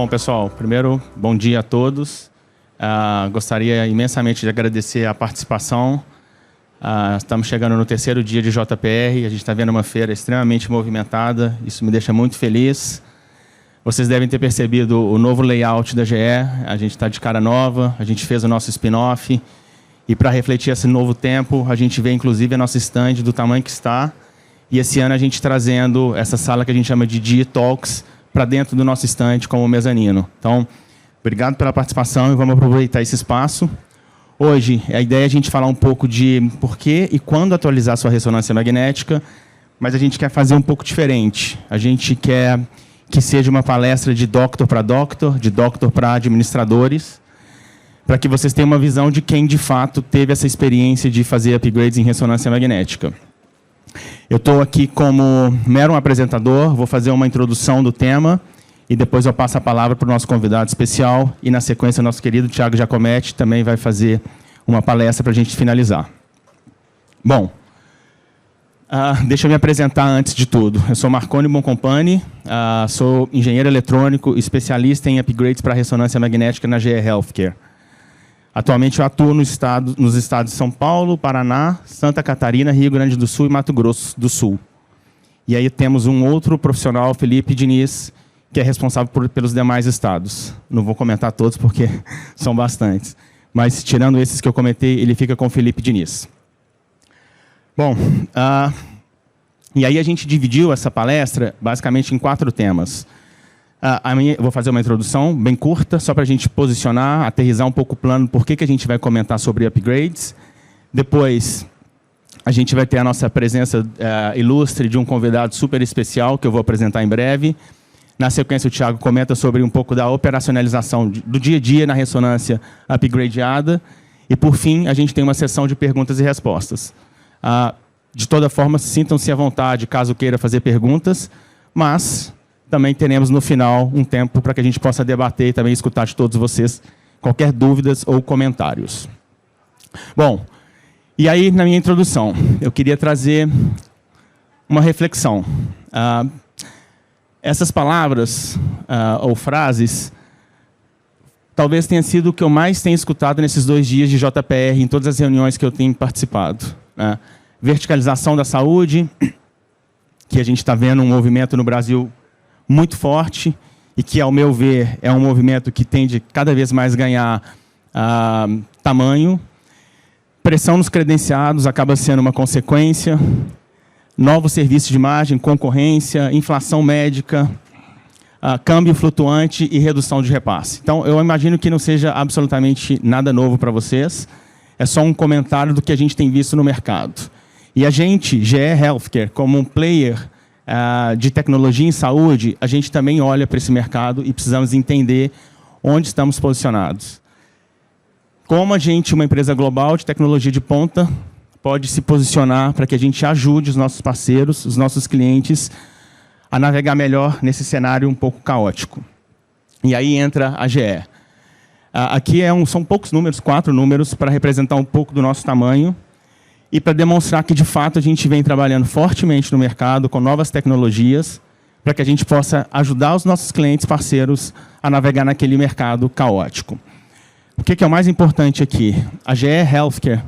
Bom, pessoal, primeiro, bom dia a todos. Gostaria imensamente de agradecer a participação. Estamos chegando no terceiro dia de JPR, a gente está vendo uma feira extremamente movimentada, isso me deixa muito feliz. Vocês devem ter percebido o novo layout da GE, a gente está de cara nova, a gente fez o nosso spin-off, e para refletir esse novo tempo, a gente vê inclusive a nossa stand do tamanho que está, e esse ano a gente trazendo essa sala que a gente chama de Digitalks para dentro do nosso stand como mezanino. Então, obrigado pela participação e vamos aproveitar esse espaço. Hoje, a ideia é a gente falar um pouco de por que e quando atualizar sua ressonância magnética, mas a gente quer fazer um pouco diferente. A gente quer que seja uma palestra de doctor para administradores, para que vocês tenham uma visão de quem, de fato, teve essa experiência de fazer upgrades em ressonância magnética. Eu estou aqui como mero apresentador, vou fazer uma introdução do tema e depois eu passo a palavra para o nosso convidado especial e, na sequência, o nosso querido Thiago Giacometti também vai fazer uma palestra para a gente finalizar. Bom, deixa eu me apresentar antes de tudo. Eu sou Marconi Boncompagni, sou engenheiro eletrônico, especialista em upgrades para ressonância magnética na GE Healthcare. Atualmente eu atuo nos estados de São Paulo, Paraná, Santa Catarina, Rio Grande do Sul e Mato Grosso do Sul. E aí temos um outro profissional, Felipe Diniz, que é responsável pelos demais estados. Não vou comentar todos porque são bastantes. Mas, tirando esses que eu comentei, ele fica com o Felipe Diniz. Bom, e aí a gente dividiu essa palestra basicamente em 4 temas. Eu vou fazer uma introdução bem curta, só para a gente posicionar, aterrissar um pouco o plano, por que a gente vai comentar sobre upgrades. Depois, a gente vai ter a nossa presença ilustre de um convidado super especial, que eu vou apresentar em breve. Na sequência, o Thiago comenta sobre um pouco da operacionalização do dia a dia na ressonância upgradeada. E, por fim, a gente tem uma sessão de perguntas e respostas. De toda forma, sintam-se à vontade, caso queira fazer perguntas, mas também teremos, no final, um tempo para que a gente possa debater e também escutar de todos vocês qualquer dúvidas ou comentários. Bom, e aí, na minha introdução, eu queria trazer uma reflexão. Essas palavras ou frases talvez tenha sido o que eu mais tenho escutado nesses 2 dias de JPR, em todas as reuniões que eu tenho participado. Verticalização da saúde, que a gente está vendo um movimento no Brasil muito forte e que, ao meu ver, é um movimento que tende cada vez mais ganhar tamanho. Pressão nos credenciados acaba sendo uma consequência. Novos serviços de margem, concorrência, inflação médica, câmbio flutuante e redução de repasse. Então, eu imagino que não seja absolutamente nada novo para vocês. É só um comentário do que a gente tem visto no mercado. E a gente, GE Healthcare, como um player de tecnologia em saúde, a gente também olha para esse mercado e precisamos entender onde estamos posicionados. Como a gente, uma empresa global de tecnologia de ponta, pode se posicionar para que a gente ajude os nossos parceiros, os nossos clientes, a navegar melhor nesse cenário um pouco caótico. E aí entra a GE. Aqui são poucos números, 4 números, para representar um pouco do nosso tamanho e para demonstrar que, de fato, a gente vem trabalhando fortemente no mercado com novas tecnologias para que a gente possa ajudar os nossos clientes parceiros a navegar naquele mercado caótico. O que é o mais importante aqui? A GE Healthcare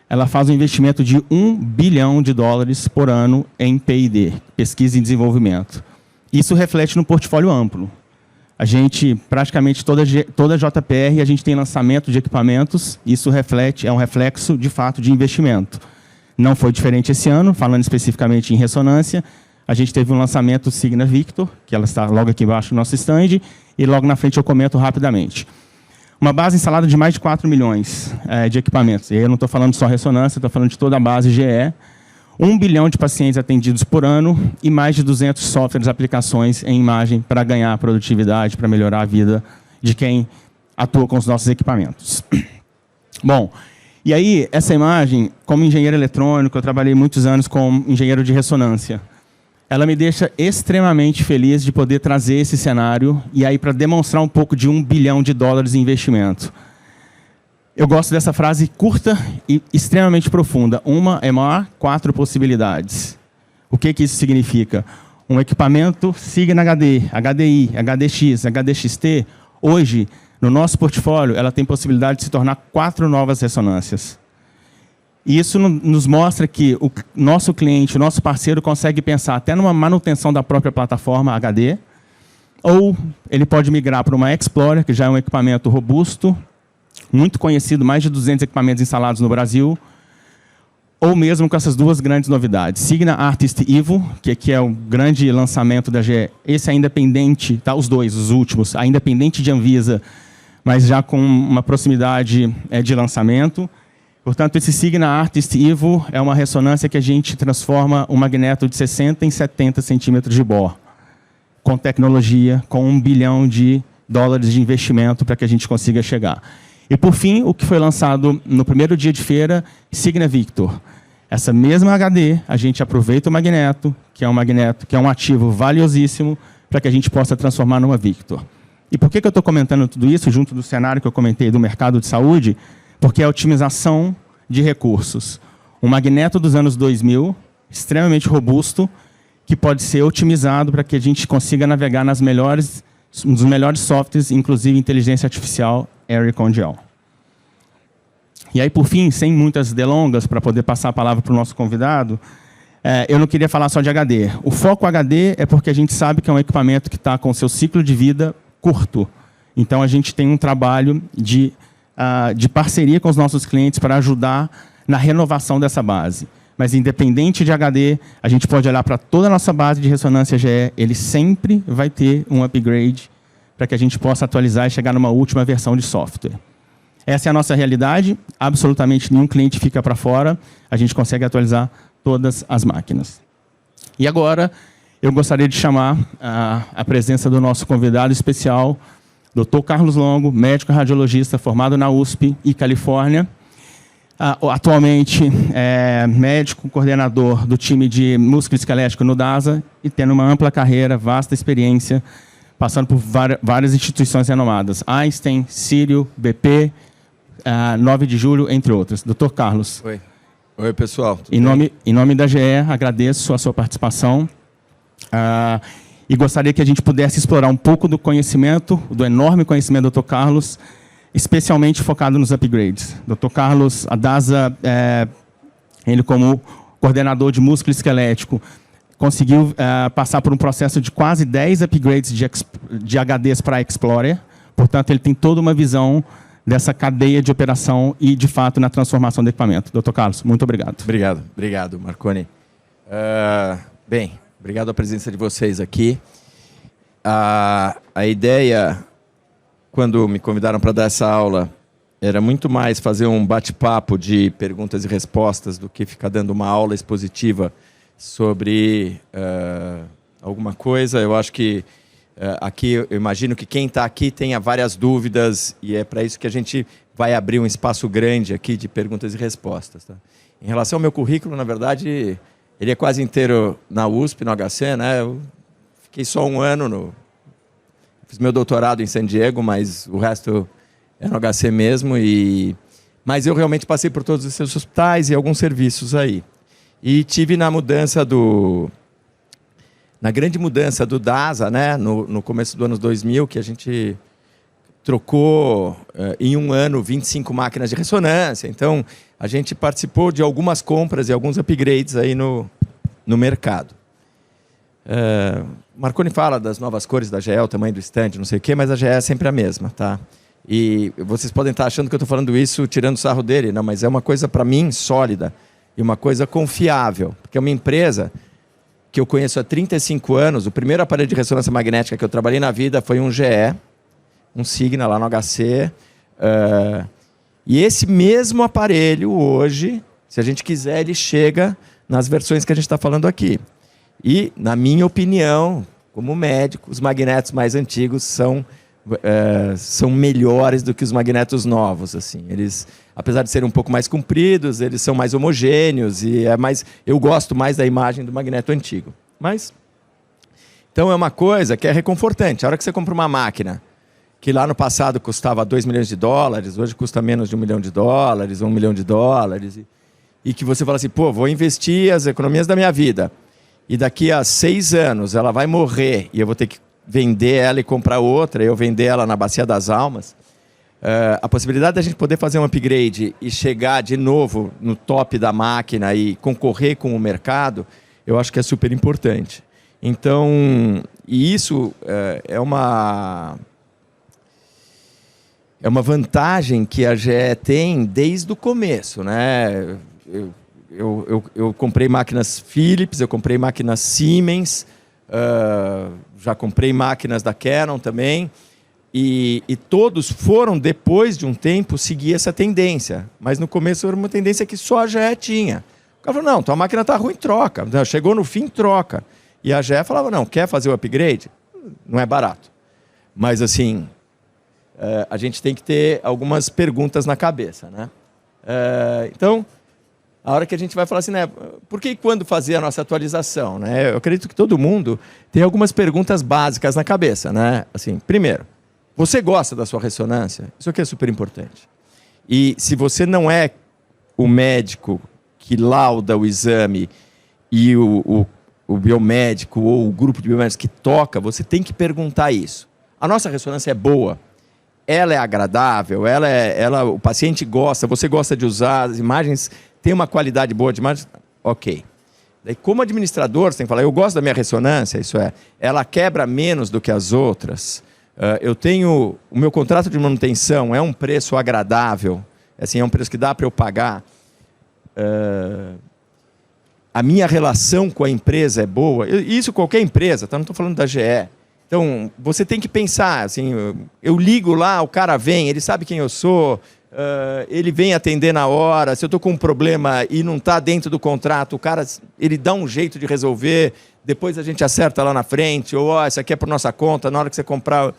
ela faz um investimento de $1 bilhão por ano em P&D, pesquisa e desenvolvimento. Isso reflete no portfólio amplo. A gente, praticamente toda JPR, a gente tem lançamento de equipamentos, isso é um reflexo, de fato, de investimento. Não foi diferente esse ano, falando especificamente em ressonância, a gente teve um lançamento Signa Victor, que ela está logo aqui embaixo do nosso stand, e logo na frente eu comento rapidamente. Uma base instalada de mais de 4 milhões de equipamentos. E aí eu não estou falando só ressonância, estou falando de toda a base GE. 1 bilhão de pacientes atendidos por ano e mais de 200 softwares e aplicações em imagem para ganhar produtividade, para melhorar a vida de quem atua com os nossos equipamentos. Bom, e aí essa imagem, como engenheiro eletrônico, eu trabalhei muitos anos como engenheiro de ressonância. Ela me deixa extremamente feliz de poder trazer esse cenário e aí para demonstrar um pouco de $1 bilhão em investimento. Eu gosto dessa frase curta e extremamente profunda. Uma é maior, 4 possibilidades. O que isso significa? um equipamento Signa HD, HDI, HDX, HDXT, hoje, no nosso portfólio, ela tem possibilidade de se tornar 4 novas ressonâncias. E isso nos mostra que o nosso cliente, o nosso parceiro, consegue pensar até numa manutenção da própria plataforma HD, ou ele pode migrar para uma Explorer, que já é um equipamento robusto, muito conhecido, mais de 200 equipamentos instalados no Brasil, ou mesmo com essas duas grandes novidades. Signa Artist Evo, que aqui é o grande lançamento da GE, esse ainda pendente, tá, os dois, os últimos, ainda pendente de Anvisa, mas já com uma proximidade de lançamento. Portanto, esse Signa Artist Evo é uma ressonância que a gente transforma um magneto de 60 em 70 centímetros de Bohr, com tecnologia, com $1 bilhão de investimento para que a gente consiga chegar. E, por fim, o que foi lançado no primeiro dia de feira, Signa Victor. Essa mesma HD, a gente aproveita o magneto, que é um ativo valiosíssimo, para que a gente possa transformar numa Victor. E por que eu estou comentando tudo isso, junto do cenário que eu comentei do mercado de saúde? Porque é a otimização de recursos. Um magneto dos anos 2000, extremamente robusto, que pode ser otimizado para que a gente consiga navegar nos melhores softwares, inclusive inteligência artificial, Aircon Gel. E aí, por fim, sem muitas delongas, para poder passar a palavra para o nosso convidado, eu não queria falar só de HD. O foco HD é porque a gente sabe que é um equipamento que está com o seu ciclo de vida curto. Então, a gente tem um trabalho de parceria com os nossos clientes para ajudar na renovação dessa base. Mas, independente de HD, a gente pode olhar para toda a nossa base de ressonância GE, ele sempre vai ter um upgrade para que a gente possa atualizar e chegar numa última versão de software. Essa é a nossa realidade, absolutamente nenhum cliente fica para fora, a gente consegue atualizar todas as máquinas. E agora, eu gostaria de chamar a presença do nosso convidado especial, Dr. Carlos Longo, médico radiologista formado na USP e Califórnia, atualmente é médico coordenador do time de músculo esquelético no DASA e tendo uma ampla carreira, vasta experiência, passando por várias instituições renomadas. Einstein, Sírio, BP, 9 de julho, entre outras. Dr. Carlos. Oi, pessoal. Em nome da GE, agradeço a sua participação. E gostaria que a gente pudesse explorar um pouco do conhecimento, do enorme conhecimento do Dr. Carlos, especialmente focado nos upgrades. Dr. Carlos, a DASA, ele como coordenador de músculo esquelético, conseguiu passar por um processo de quase 10 upgrades de HDs para a Explorer. Portanto, ele tem toda uma visão dessa cadeia de operação e, de fato, na transformação do equipamento. Dr. Carlos, muito obrigado. Obrigado, Marconi. Bem, obrigado a presença de vocês aqui. A ideia, quando me convidaram para dar essa aula, era muito mais fazer um bate-papo de perguntas e respostas do que ficar dando uma aula expositiva sobre alguma coisa. Eu acho que aqui, eu imagino que quem está aqui tenha várias dúvidas e é para isso que a gente vai abrir um espaço grande aqui de perguntas e respostas. Tá? Em relação ao meu currículo, na verdade, ele é quase inteiro na USP, no HC, né? Eu fiquei só um ano fiz meu doutorado em San Diego, mas o resto é no HC mesmo. Mas eu realmente passei por todos esses hospitais e alguns serviços aí. E tive na grande mudança do DASA, né, no começo do ano 2000, que a gente trocou em um ano 25 máquinas de ressonância. Então, a gente participou de algumas compras e alguns upgrades aí no mercado. Marconi fala das novas cores da GE, o tamanho do stand, não sei o quê, mas a GE é sempre a mesma, tá? E vocês podem estar achando que eu estou falando isso tirando sarro dele, não, mas é uma coisa, para mim, sólida e uma coisa confiável, porque é uma empresa que eu conheço há 35 anos. O primeiro aparelho de ressonância magnética que eu trabalhei na vida foi um GE, um Signa lá no HC. E esse mesmo aparelho hoje, se a gente quiser, ele chega nas versões que a gente está falando aqui. E, na minha opinião, como médico, os magnetos mais antigos são melhores do que os magnetos novos. Assim. Eles, apesar de serem um pouco mais compridos, eles são mais homogêneos e eu gosto mais da imagem do magneto antigo. Então é uma coisa que é reconfortante. A hora que você compra uma máquina que lá no passado custava $2 milhões, hoje custa menos de $1 milhão, $1 milhão, e que você fala assim, pô, vou investir as economias da minha vida e daqui a 6 anos ela vai morrer e eu vou ter que vender ela e comprar outra, eu vender ela na Bacia das Almas, a possibilidade da gente poder fazer um upgrade e chegar de novo no top da máquina e concorrer com o mercado, eu acho que é super importante. Então, e isso é uma vantagem que a GE tem desde o começo, né? Eu comprei máquinas Philips, eu comprei máquinas Siemens, já comprei máquinas da Canon também, e todos foram, depois de um tempo, seguir essa tendência. Mas no começo era uma tendência que só a GE tinha. O cara falou, não, tua máquina está ruim, troca. Chegou no fim, troca. E a GE falava, não, quer fazer o upgrade? Não é barato. Mas assim, a gente tem que ter algumas perguntas na cabeça, né? Então, a hora que a gente vai falar assim, né, por que e quando fazer a nossa atualização? Né? Eu acredito que todo mundo tem algumas perguntas básicas na cabeça, né? Assim, primeiro, você gosta da sua ressonância? Isso aqui é super importante. E se você não é o médico que lauda o exame e o biomédico ou o grupo de biomédicos que toca, você tem que perguntar isso. A nossa ressonância é boa? Ela é agradável? O paciente gosta? Você gosta de usar? As imagens têm uma qualidade boa de imagem? Ok. Daí, como administrador, você tem que falar, eu gosto da minha ressonância, isso é, ela quebra menos do que as outras. O meu contrato de manutenção é um preço agradável, assim, é um preço que dá para eu pagar. A minha relação com a empresa é boa. Isso qualquer empresa, tá? Não estou falando da GE. Então, você tem que pensar, assim, eu ligo lá, o cara vem, ele sabe quem eu sou, ele vem atender na hora, se eu estou com um problema e não está dentro do contrato, o cara, ele dá um jeito de resolver, depois a gente acerta lá na frente, ou, isso aqui é por nossa conta, na hora que você comprar.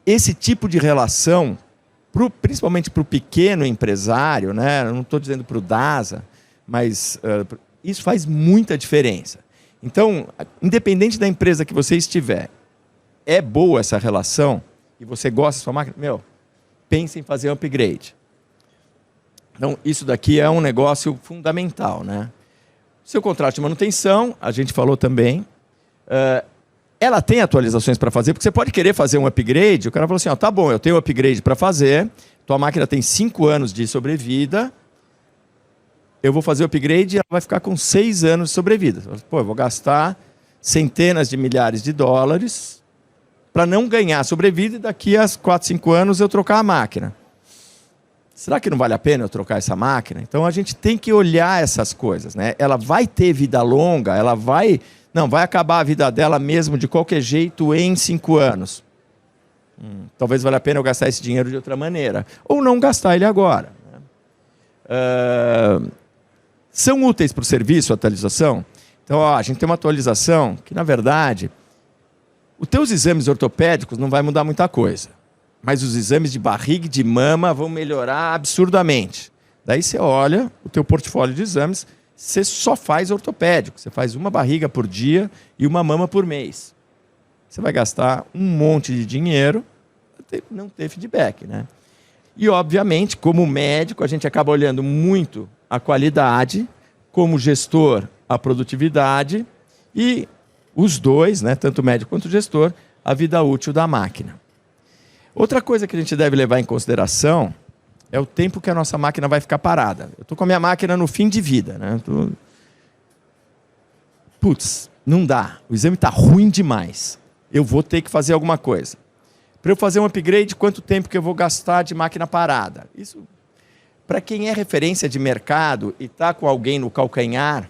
Esse tipo de relação, principalmente para o pequeno empresário, né? Eu não estou dizendo para o DASA, mas isso faz muita diferença. Então, independente da empresa que você estiver, é boa essa relação e você gosta da sua máquina, pense em fazer um upgrade. Então, isso daqui é um negócio fundamental, né? Seu contrato de manutenção, a gente falou também, ela tem atualizações para fazer, porque você pode querer fazer um upgrade, o cara falou assim, tá bom, eu tenho um upgrade para fazer, tua máquina tem 5 anos de sobrevida, eu vou fazer o upgrade e ela vai ficar com 6 anos de sobrevida. Pô, eu vou gastar centenas de milhares de dólares para não ganhar sobrevida e daqui a 4, 5 anos eu trocar a máquina. Será que não vale a pena eu trocar essa máquina? Então a gente tem que olhar essas coisas, né? Ela vai ter vida longa, vai acabar a vida dela mesmo de qualquer jeito em 5 anos. Talvez valha a pena eu gastar esse dinheiro de outra maneira. Ou não gastar ele agora. São úteis para o serviço a atualização? Então, a gente tem uma atualização que, na verdade, os teus exames ortopédicos não vai mudar muita coisa. Mas os exames de barriga e de mama vão melhorar absurdamente. Daí você olha o teu portfólio de exames, você só faz ortopédico. Você faz uma barriga por dia e uma mama por mês. Você vai gastar um monte de dinheiro, não ter feedback, né? E, obviamente, como médico, a gente acaba olhando muito a qualidade, como gestor, a produtividade e os dois, né, tanto o médico quanto o gestor, a vida útil da máquina. Outra coisa que a gente deve levar em consideração é o tempo que a nossa máquina vai ficar parada. Eu estou com a minha máquina no fim de vida, né? Putz, não dá. O exame está ruim demais. Eu vou ter que fazer alguma coisa. Para eu fazer um upgrade, quanto tempo que eu vou gastar de máquina parada? Isso, para quem é referência de mercado e está com alguém no calcanhar,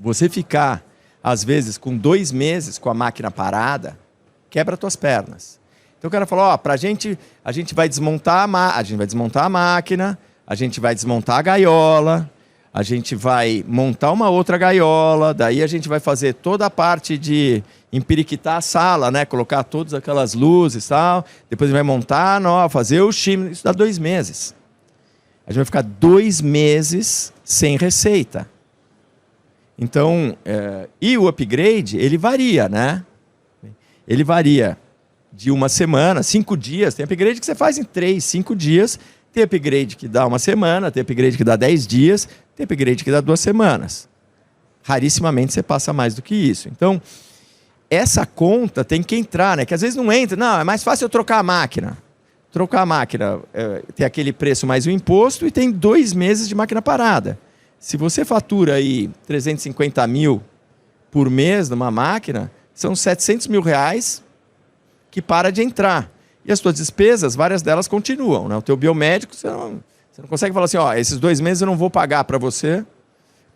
você ficar, às vezes, com 2 meses com a máquina parada, quebra tuas pernas. Então o cara falou, a gente vai desmontar a máquina, a gente vai desmontar a gaiola, a gente vai montar uma outra gaiola, daí a gente vai fazer toda a parte de empiriquitar a sala, né? Colocar todas aquelas luzes e tal, depois a gente vai montar, fazer o shim, isso dá 2 meses. A gente vai ficar 2 meses sem receita. Então, e o upgrade, ele varia, né? Ele varia de 1 semana, 5 dias, tem upgrade que você faz em 3, 5 dias, tem upgrade que dá 1 semana, tem upgrade que dá 10 dias, tem upgrade que dá 2 semanas. Rarissimamente você passa mais do que isso. Então, essa conta tem que entrar, né? Que às vezes não entra. Não, é mais fácil eu trocar a máquina. Trocar a máquina, tem aquele preço mais o imposto e tem 2 meses de máquina parada. Se você fatura aí 350 mil por mês numa máquina, são 700 mil reais que para de entrar. E as suas despesas, várias delas continuam, né? O teu biomédico, você não consegue falar assim, ó, esses 2 meses eu não vou pagar para você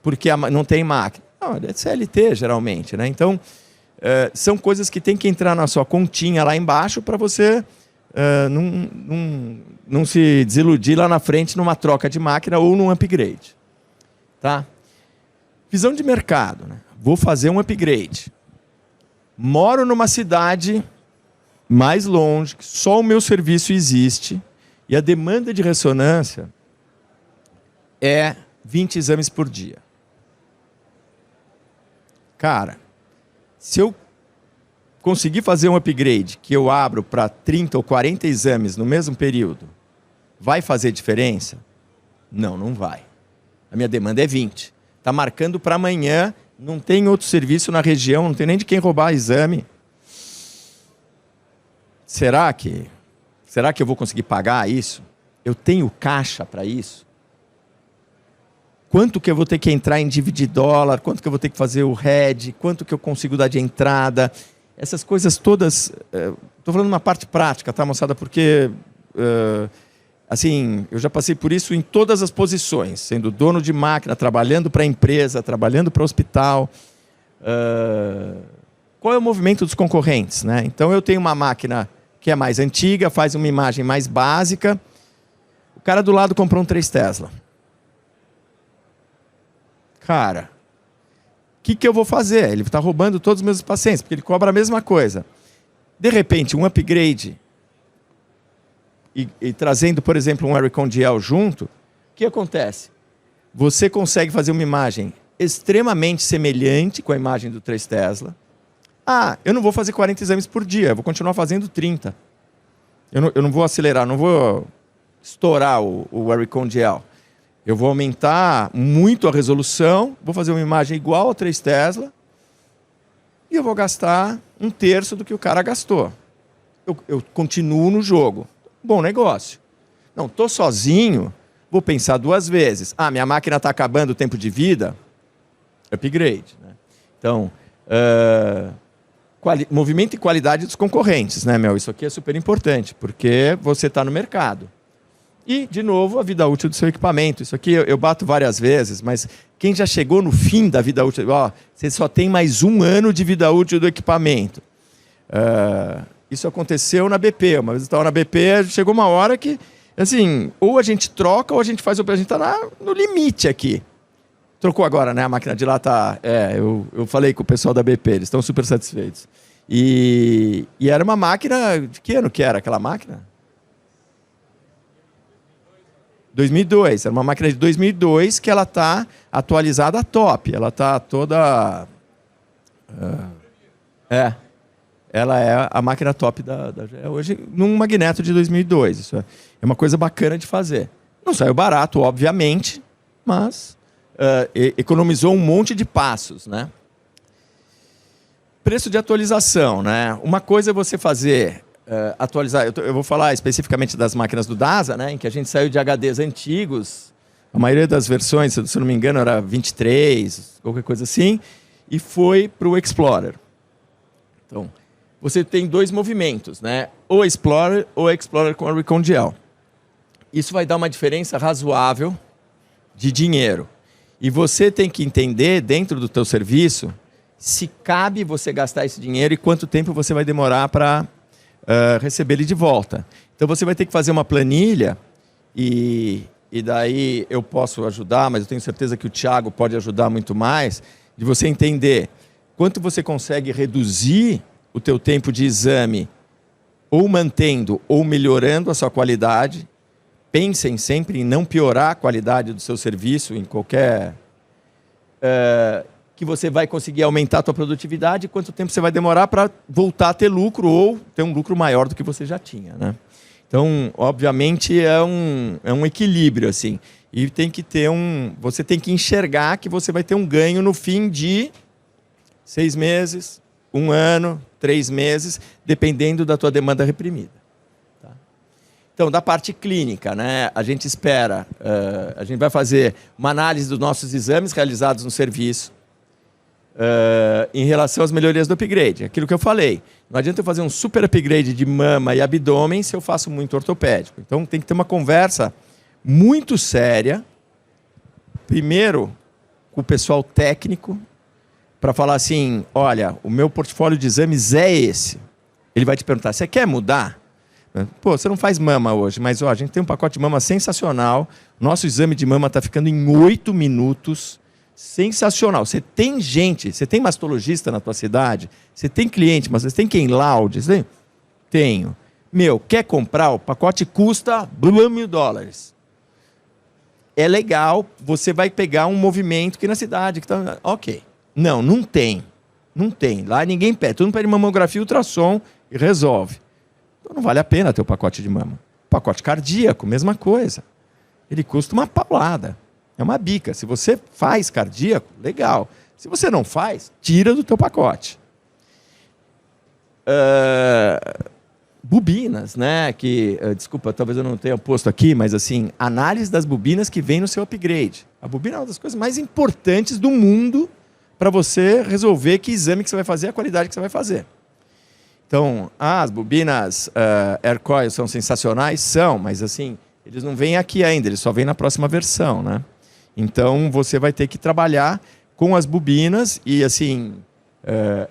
porque não tem máquina. Não, é CLT, geralmente, né? Então, são coisas que tem que entrar na sua continha lá embaixo para você não se desiludir lá na frente numa troca de máquina ou num upgrade. Tá? Visão de mercado, né? Vou fazer um upgrade. Moro numa cidade mais longe, que só o meu serviço existe, e a demanda de ressonância é 20 exames por dia. Cara, se eu conseguir fazer um upgrade que eu abro para 30 ou 40 exames no mesmo período, vai fazer diferença? Não, não vai. A minha demanda é 20. Está marcando para amanhã, não tem outro serviço na região, não tem nem de quem roubar exame. Será que eu vou conseguir pagar isso? Eu tenho caixa para isso? Quanto que eu vou ter que entrar em dívida de dólar? Quanto que eu vou ter que fazer o hedge? Quanto que eu consigo dar de entrada? Essas coisas todas... Estou falando uma parte prática, tá, moçada? Porque, assim, eu já passei por isso em todas as posições. Sendo dono de máquina, trabalhando para a empresa, trabalhando para o hospital. Qual é o movimento dos concorrentes, né? Então, eu tenho uma máquina que é mais antiga, faz uma imagem mais básica. O cara do lado comprou um 3 Tesla. Cara, o que eu vou fazer? Ele está roubando todos os meus pacientes, porque ele cobra a mesma coisa. De repente, um upgrade e trazendo, por exemplo, um Aericon GL junto, o que acontece? Você consegue fazer uma imagem extremamente semelhante com a imagem do 3 Tesla. Ah, eu não vou fazer 40 exames por dia, eu vou continuar fazendo 30. Eu não vou acelerar, não vou estourar o Aericon GL. Eu vou aumentar muito a resolução, vou fazer uma imagem igual ao 3 Tesla e eu vou gastar 1/3 do que o cara gastou. Eu continuo no jogo. Bom negócio. Não, estou sozinho, vou pensar 2 vezes. Ah, minha máquina está acabando o tempo de vida? Upgrade. Né? Então, movimento e qualidade dos concorrentes, né, Mel? Isso aqui é super importante, porque você está no mercado. E, de novo, a vida útil do seu equipamento. Isso aqui eu bato várias vezes, mas quem já chegou no fim da vida útil, você só tem mais 1 ano de vida útil do equipamento. Isso aconteceu na BP. Uma vez eu estava na BP, chegou uma hora que, assim, ou a gente troca ou a gente faz... A gente está no limite aqui. Trocou agora, né? A máquina de lá está... eu falei com o pessoal da BP, eles estão super satisfeitos. E era uma máquina... De que ano que era aquela máquina? 2002, era uma máquina de 2002 que ela está atualizada a top. Ela está toda... Ela é a máquina top da hoje, num Magneto de 2002. Isso é uma coisa bacana de fazer. Não saiu barato, obviamente, mas economizou um monte de passos, né? Preço de atualização, né? Uma coisa é você fazer... atualizar, eu vou falar especificamente das máquinas do DASA, né, em que a gente saiu de HDs antigos, a maioria das versões, se eu não me engano, era 23, qualquer coisa assim, e foi para o Explorer. Então, você tem 2 movimentos, né, ou Explorer com a Aericon GL. Isso vai dar uma diferença razoável de dinheiro. E você tem que entender, dentro do teu serviço, se cabe você gastar esse dinheiro e quanto tempo você vai demorar para... receber ele de volta. Então você vai ter que fazer uma planilha e daí eu posso ajudar, mas eu tenho certeza que o Thiago pode ajudar muito mais, de você entender quanto você consegue reduzir o teu tempo de exame ou mantendo ou melhorando a sua qualidade. Pensem sempre em não piorar a qualidade do seu serviço em qualquer... que você vai conseguir aumentar a tua produtividade e quanto tempo você vai demorar para voltar a ter lucro ou ter um lucro maior do que você já tinha, né? Então, obviamente, é um equilíbrio, assim. E tem que ter você tem que enxergar que você vai ter um ganho no fim de 6 meses, 1 ano, 3 meses, dependendo da tua demanda reprimida. Tá? Então, da parte clínica, né, a gente espera, a gente vai fazer uma análise dos nossos exames realizados no serviço em relação às melhorias do upgrade. Aquilo que eu falei. Não adianta eu fazer um super upgrade de mama e abdômen se eu faço muito ortopédico. Então, tem que ter uma conversa muito séria, primeiro com o pessoal técnico, para falar assim, olha, o meu portfólio de exames é esse. Ele vai te perguntar, você quer mudar? Pô, você não faz mama hoje, mas ó, a gente tem um pacote de mama sensacional, nosso exame de mama está ficando em 8 minutos, sensacional. Você tem mastologista na tua cidade? Você tem cliente, mas você tem quem laude? Você tem? Tenho. Meu, quer comprar? O pacote custa $1.000. É legal, você vai pegar um movimento aqui na cidade. Que tá... Ok. Não tem. Não tem. Lá ninguém pede. Todo mundo pede mamografia, ultrassom e resolve. Então não vale a pena ter o pacote de mama. Pacote cardíaco, mesma coisa. Ele custa uma paulada. É uma bica. Se você faz cardíaco, legal. Se você não faz, tira do teu pacote. Bobinas, né? Desculpa, talvez eu não tenha posto aqui, mas assim, análise das bobinas que vem no seu upgrade. A bobina é uma das coisas mais importantes do mundo para você resolver que exame que você vai fazer, a qualidade que você vai fazer. Então, as bobinas Aircoil são sensacionais? São, mas assim, eles não vêm aqui ainda, eles só vêm na próxima versão, né? Então, você vai ter que trabalhar com as bobinas e assim...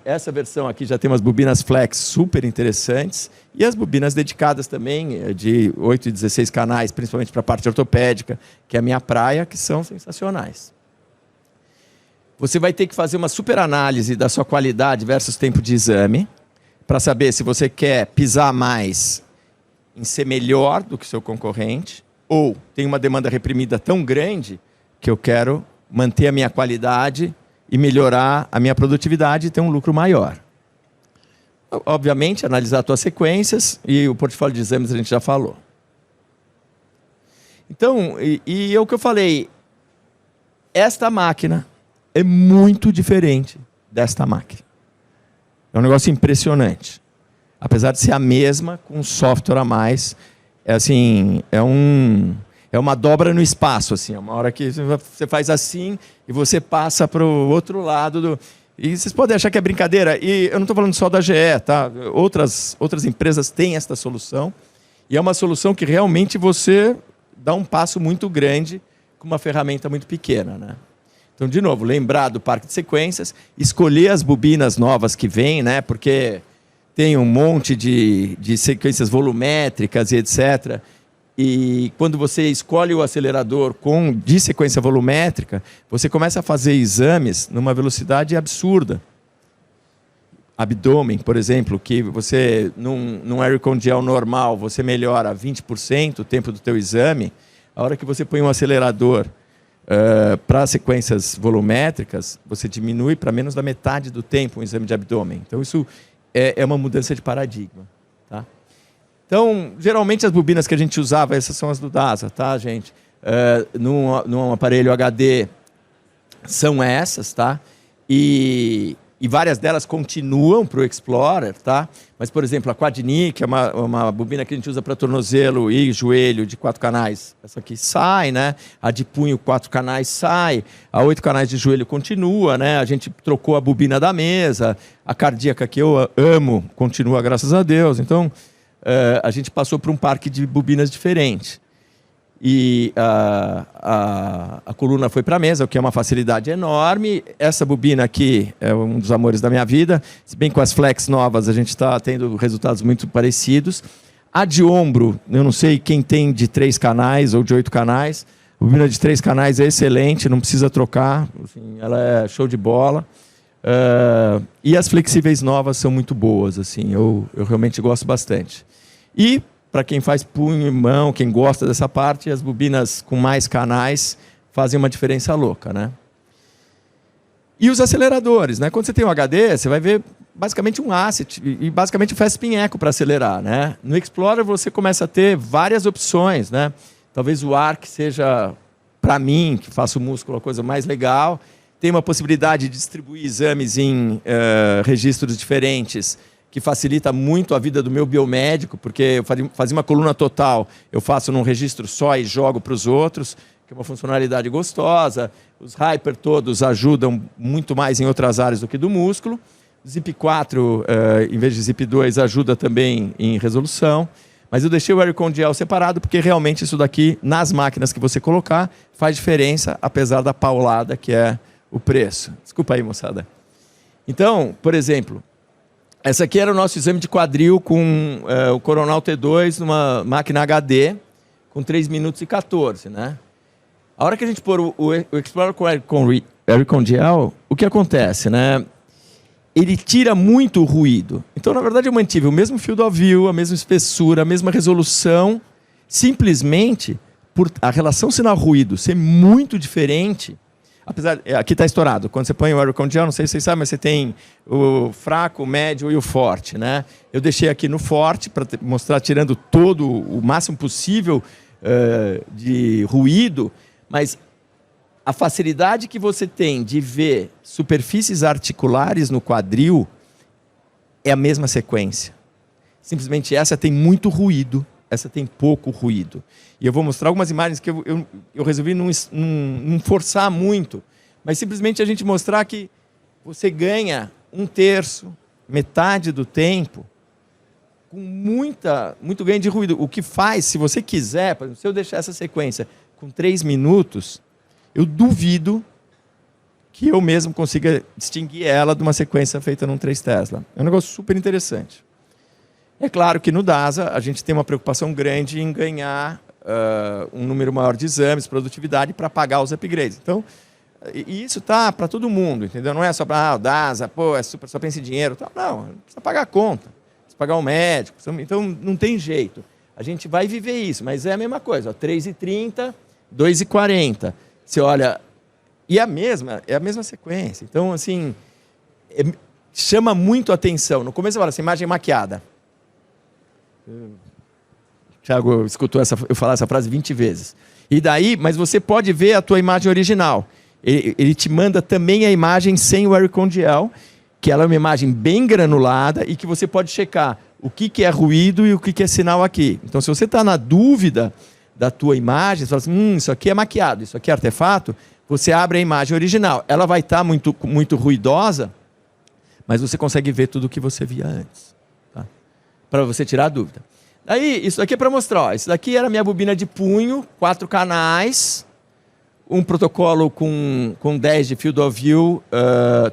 essa versão aqui já tem umas bobinas flex super interessantes e as bobinas dedicadas também, de 8 e 16 canais, principalmente para a parte ortopédica, que é a minha praia, que são sensacionais. Você vai ter que fazer uma super análise da sua qualidade versus tempo de exame, para saber se você quer pisar mais em ser melhor do que o seu concorrente, ou tem uma demanda reprimida tão grande que eu quero manter a minha qualidade e melhorar a minha produtividade e ter um lucro maior. Obviamente, analisar as tuas sequências e o portfólio de exames a gente já falou. Então, é o que eu falei, esta máquina é muito diferente desta máquina. É um negócio impressionante. Apesar de ser a mesma, com um software a mais, é uma dobra no espaço, assim, é uma hora que você faz assim e você passa para o outro lado. E vocês podem achar que é brincadeira, e eu não estou falando só da GE, tá? Outras empresas têm esta solução, e é uma solução que realmente você dá um passo muito grande com uma ferramenta muito pequena, né? Então, de novo, lembrar do parque de sequências, escolher as bobinas novas que vêm, né? Porque tem um monte de sequências volumétricas e etc., e quando você escolhe o acelerador de sequência volumétrica, você começa a fazer exames numa velocidade absurda. Abdômen, por exemplo, que você, num Aircon Gel normal, você melhora 20% o tempo do teu exame. A hora que você põe um acelerador para sequências volumétricas, você diminui para menos da metade do tempo o exame de abdômen. Então, isso é uma mudança de paradigma. Tá? Então, geralmente as bobinas que a gente usava, essas são as do DASA, tá, gente? Num aparelho HD são essas, tá? E várias delas continuam para o Explorer, tá? Mas, por exemplo, a Quadnic é uma bobina que a gente usa para tornozelo e joelho de 4 canais. Essa aqui sai, né? A de punho 4 canais sai. A 8 canais de joelho continua, né? A gente trocou a bobina da mesa. A cardíaca que eu amo continua, graças a Deus. Então, a gente passou por um parque de bobinas diferente. E a coluna foi para a mesa, o que é uma facilidade enorme. Essa bobina aqui é um dos amores da minha vida. Se bem com as flex novas, a gente está tendo resultados muito parecidos. A de ombro, eu não sei quem tem de 3 canais ou de 8 canais. A bobina de 3 canais é excelente, não precisa trocar. Assim, ela é show de bola. E as flexíveis novas são muito boas. Assim, eu realmente gosto bastante. E para quem faz punho e mão, quem gosta dessa parte, as bobinas com mais canais fazem uma diferença louca, né? E os aceleradores, né? Quando você tem um HD, você vai ver basicamente um asset e basicamente o Fast-Spin Echo para acelerar, né? No Explorer você começa a ter várias opções, né? Talvez o ARC seja, para mim, que faço músculo, a coisa mais legal. Tem uma possibilidade de distribuir exames em registros diferentes, que facilita muito a vida do meu biomédico, porque eu fazia uma coluna total, eu faço num registro só e jogo para os outros, que é uma funcionalidade gostosa. Os Hyper todos ajudam muito mais em outras áreas do que do músculo. O Zip 4, em vez de Zip 2, ajuda também em resolução. Mas eu deixei o Aircon Gel separado, porque realmente isso daqui, nas máquinas que você colocar, faz diferença, apesar da paulada que é o preço. Desculpa aí, moçada. Então, por exemplo, essa aqui era o nosso exame de quadril com o Coronal T2 numa máquina HD, com 3 minutos e 14, né? A hora que a gente pôr o Explorer com Aircon Gel, o que acontece, né? Ele tira muito o ruído. Então, na verdade, eu mantive o mesmo field of view, a mesma espessura, a mesma resolução, simplesmente por a relação sinal-ruído ser muito diferente. Apesar, aqui está estourado. Quando você põe o Aircon Gel, não sei se vocês sabem, mas você tem o fraco, o médio e o forte, né? Eu deixei aqui no forte para mostrar tirando todo o máximo possível de ruído, mas a facilidade que você tem de ver superfícies articulares no quadril é a mesma sequência. Simplesmente essa tem muito ruído, essa tem pouco ruído. E eu vou mostrar algumas imagens que eu resolvi não forçar muito, mas simplesmente a gente mostrar que você ganha 1/3, metade do tempo, com muito ganho de ruído. O que faz, se você quiser, por exemplo, se eu deixar essa sequência com 3 minutos, eu duvido que eu mesmo consiga distinguir ela de uma sequência feita num 3 Tesla. É um negócio super interessante. É claro que no DASA a gente tem uma preocupação grande em ganhar um número maior de exames, produtividade, para pagar os upgrades. Então, e isso tá para todo mundo, entendeu? Não é só para o DASA, pô, só pensa em dinheiro. Tal. Não, precisa pagar a conta, precisa pagar o médico. Então, não tem jeito. A gente vai viver isso, mas é a mesma coisa. 3h30, 2h40. Você olha, e é a mesma sequência. Então, assim, chama muito a atenção. No começo você fala assim, imagem maquiada. Thiago escutou eu falar essa frase 20 vezes. E daí, mas você pode ver a tua imagem original. Ele te manda também a imagem sem o Aircon Gel, que ela é uma imagem bem granulada e que você pode checar o que é ruído e o que é sinal aqui. Então, se você está na dúvida da tua imagem, você fala assim, isso aqui é maquiado, isso aqui é artefato, você abre a imagem original. Ela vai estar muito ruidosa, mas você consegue ver tudo o que você via antes. Tá? Para você tirar a dúvida. Aí, isso aqui é para mostrar. Ó, isso daqui era a minha bobina de punho, 4 canais, um protocolo com 10 de field of view,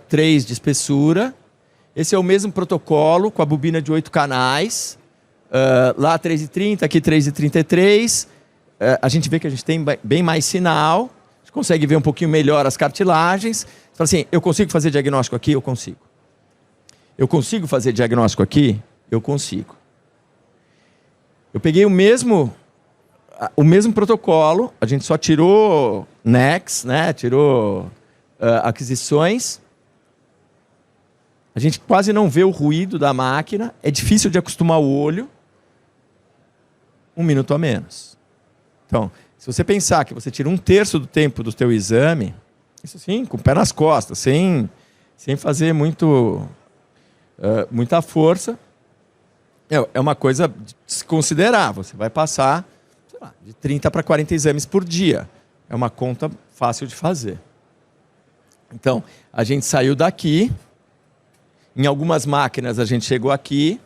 3 de espessura. Esse é o mesmo protocolo com a bobina de 8 canais. Lá 3h30, aqui 3h33. A gente vê que a gente tem bem mais sinal. A gente consegue ver um pouquinho melhor as cartilagens. Você fala assim, eu consigo fazer diagnóstico aqui? Eu consigo. Eu consigo fazer diagnóstico aqui? Eu consigo. Eu peguei o mesmo protocolo, a gente só tirou NECs, né? Tirou aquisições. A gente quase não vê o ruído da máquina, é difícil de acostumar o olho. 1 minuto a menos. Então, se você pensar que você tira 1/3 do tempo do teu exame, isso sim, com o pé nas costas, sem fazer muita força, é uma coisa de se considerar. Você vai passar, sei lá, de 30 para 40 exames por dia. É uma conta fácil de fazer. Então, a gente saiu daqui. Em algumas máquinas a gente chegou aqui.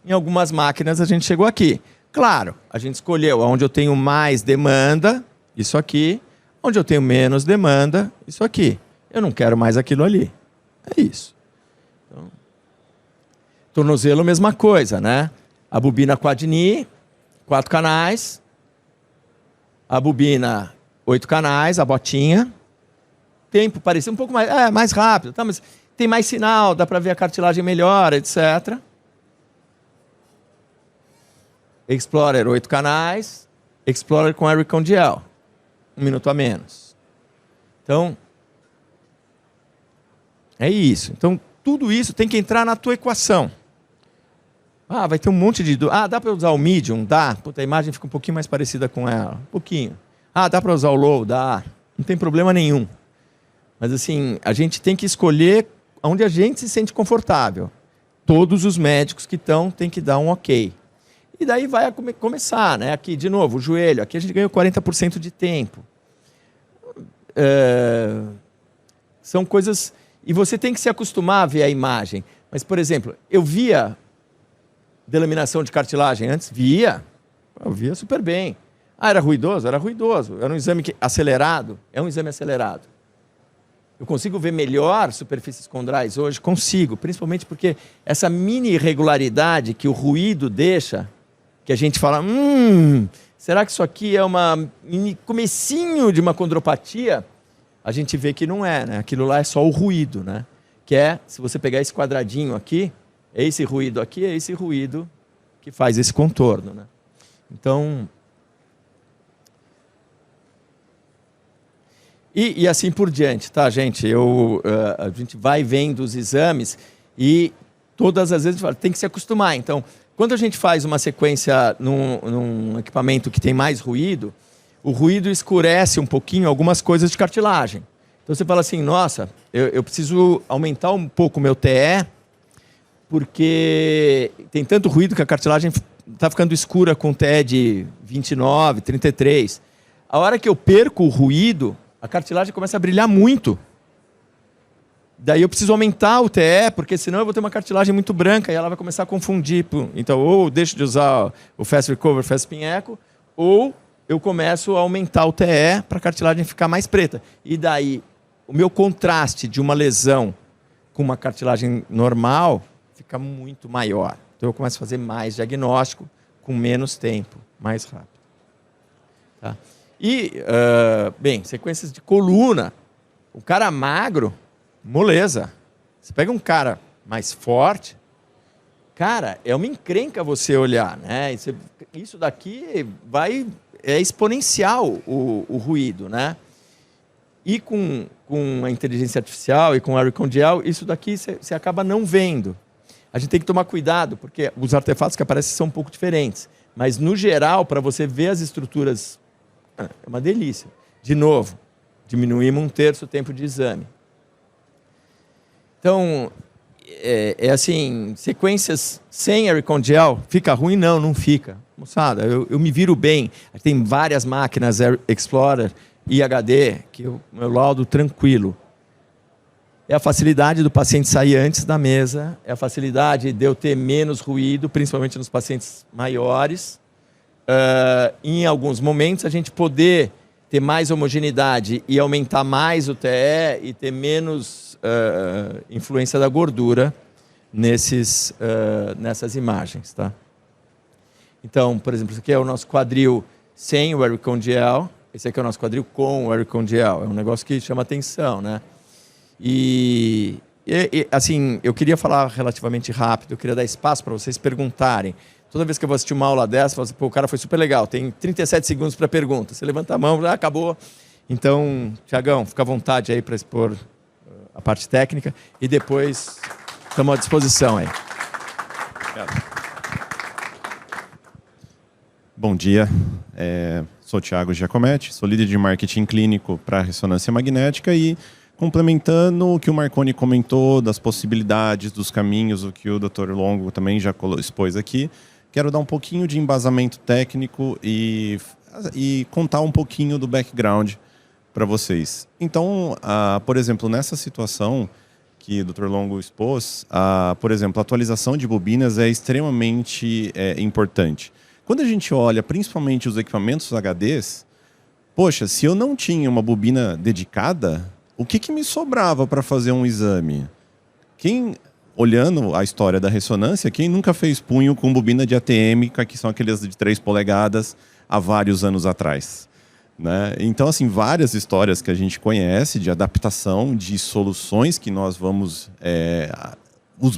Em algumas máquinas a gente chegou aqui. Claro, a gente escolheu onde eu tenho mais demanda, isso aqui. Onde eu tenho menos demanda, isso aqui. Eu não quero mais aquilo ali. É isso. Então, tornozelo, mesma coisa, né? A bobina Quad-Knee, 4 canais. A bobina, 8 canais, a botinha. Tempo parecido, um pouco mais rápido, tá? Mas tem mais sinal, dá para ver a cartilagem melhor, etc. Explorer, 8 canais. Explorer com Aircon Gel. 1 minuto a menos. Então, é isso. Então, tudo isso tem que entrar na tua equação. Vai ter um monte de... dá para usar o medium? Dá. Puta, a imagem fica um pouquinho mais parecida com ela. Um pouquinho. Dá para usar o low? Dá. Não tem problema nenhum. Mas assim, a gente tem que escolher onde a gente se sente confortável. Todos os médicos que estão têm que dar um ok. E daí vai começar, né? Aqui, de novo, o joelho. Aqui a gente ganhou 40% de tempo. São coisas... E você tem que se acostumar a ver a imagem. Mas, por exemplo, eu via delaminação de cartilagem antes? Eu via super bem. Era ruidoso? Era ruidoso. Era um exame acelerado? É um exame acelerado. Eu consigo ver melhor superfícies condrais hoje? Consigo, principalmente porque essa mini irregularidade que o ruído deixa, que a gente fala, será que isso aqui é comecinho de uma condropatia? A gente vê que não é, né? Aquilo lá é só o ruído, né? Que é, se você pegar esse quadradinho aqui, é esse ruído aqui, é esse ruído que faz esse contorno, né? Então... E assim por diante, tá, gente? A gente vai vendo os exames e todas as vezes tem que se acostumar. Então, quando a gente faz uma sequência num equipamento que tem mais ruído, o ruído escurece um pouquinho algumas coisas de cartilagem. Então você fala assim, nossa, eu preciso aumentar um pouco o meu TE, porque tem tanto ruído que a cartilagem está ficando escura com TE de 29, 33. A hora que eu perco o ruído, a cartilagem começa a brilhar muito. Daí eu preciso aumentar o TE, porque senão eu vou ter uma cartilagem muito branca e ela vai começar a confundir. Então, ou eu deixo de usar o Fast Recover, Fast Spin Echo, ou eu começo a aumentar o TE para a cartilagem ficar mais preta. E daí, o meu contraste de uma lesão com uma cartilagem normal fica muito maior. Então eu começo a fazer mais diagnóstico com menos tempo, mais rápido. Tá? E, bem, sequências de coluna. O cara magro, moleza. Você pega um cara mais forte, cara, é uma encrenca você olhar, né? Isso daqui é exponencial o ruído, né? E com a inteligência artificial e com o Aricondial, isso daqui você acaba não vendo. A gente tem que tomar cuidado, porque os artefatos que aparecem são um pouco diferentes. Mas, no geral, para você ver as estruturas, é uma delícia. De novo, diminuímos 1/3 o tempo de exame. Então, assim, sequências sem Aricondial, fica ruim? Não fica. Moçada, eu me viro bem. Tem várias máquinas Explorer e HD, que o meu laudo tranquilo. É a facilidade do paciente sair antes da mesa, é a facilidade de eu ter menos ruído, principalmente nos pacientes maiores. Em alguns momentos, a gente poder ter mais homogeneidade e aumentar mais o TE e ter menos influência da gordura nessas imagens. Tá? Então, por exemplo, esse aqui é o nosso quadril sem o Aricondial, esse aqui é o nosso quadril com o Aricondial. É um negócio que chama atenção, né? E assim, eu queria falar relativamente rápido, eu queria dar espaço para vocês perguntarem. Toda vez que eu vou assistir uma aula dessa, eu falo assim, pô, o cara foi super legal, tem 37 segundos para pergunta. Você levanta a mão, já acabou. Então, Tiagão, fica à vontade aí para expor a parte técnica e depois estamos à disposição aí. Obrigado. Bom dia, sou o Thiago Giacometti, sou líder de marketing clínico para ressonância magnética e complementando o que o Marconi comentou das possibilidades, dos caminhos, o que o Dr. Longo também já expôs aqui, quero dar um pouquinho de embasamento técnico e contar um pouquinho do background para vocês. Então, por exemplo, nessa situação que o Dr. Longo expôs, por exemplo, a atualização de bobinas é extremamente importante. Quando a gente olha principalmente os equipamentos HDs, poxa, se eu não tinha uma bobina dedicada, o que me sobrava para fazer um exame? Olhando a história da ressonância, quem nunca fez punho com bobina de ATM, que são aqueles de 3 polegadas, há vários anos atrás? Né? Então, assim, várias histórias que a gente conhece de adaptação, de soluções que nós vamos